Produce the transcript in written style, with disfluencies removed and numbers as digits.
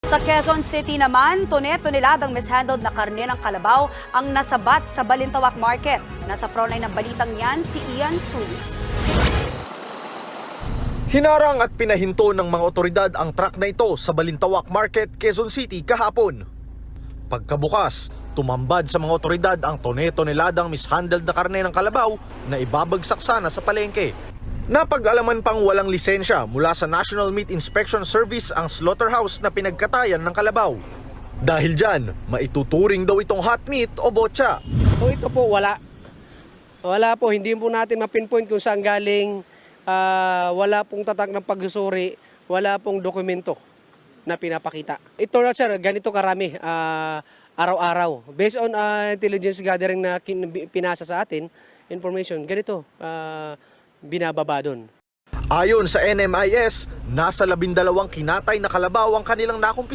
Sa Quezon City naman, tone-toneladang mishandled na karne ng kalabaw ang nasabat sa Balintawak Market. Nasa frontline ng balitang yan si Ian Suli. Hinarang at pinahinto ng mga otoridad ang truck na ito sa Balintawak Market, Quezon City kahapon. Pagkabukas, tumambad sa mga otoridad ang tone-toneladang mishandled na karne ng kalabaw na ibabagsak sana sa palengke. Napag-alaman pang walang lisensya mula sa National Meat Inspection Service ang slaughterhouse na pinagkatayan ng kalabaw. Dahil dyan, maituturing daw itong hot meat o botya. So ito po wala. Wala po, hindi po natin mapinpoint kung saan galing. Wala pong tatak ng pagsusuri, wala pong dokumento na pinapakita. Ito na sir, ganito karami araw-araw. Based on intelligence gathering na pinasa sa atin, information, ganito binababa doon. Ayon sa NMIS, nasa 12 kinatay na kalabaw ang kanilang nakumpisa.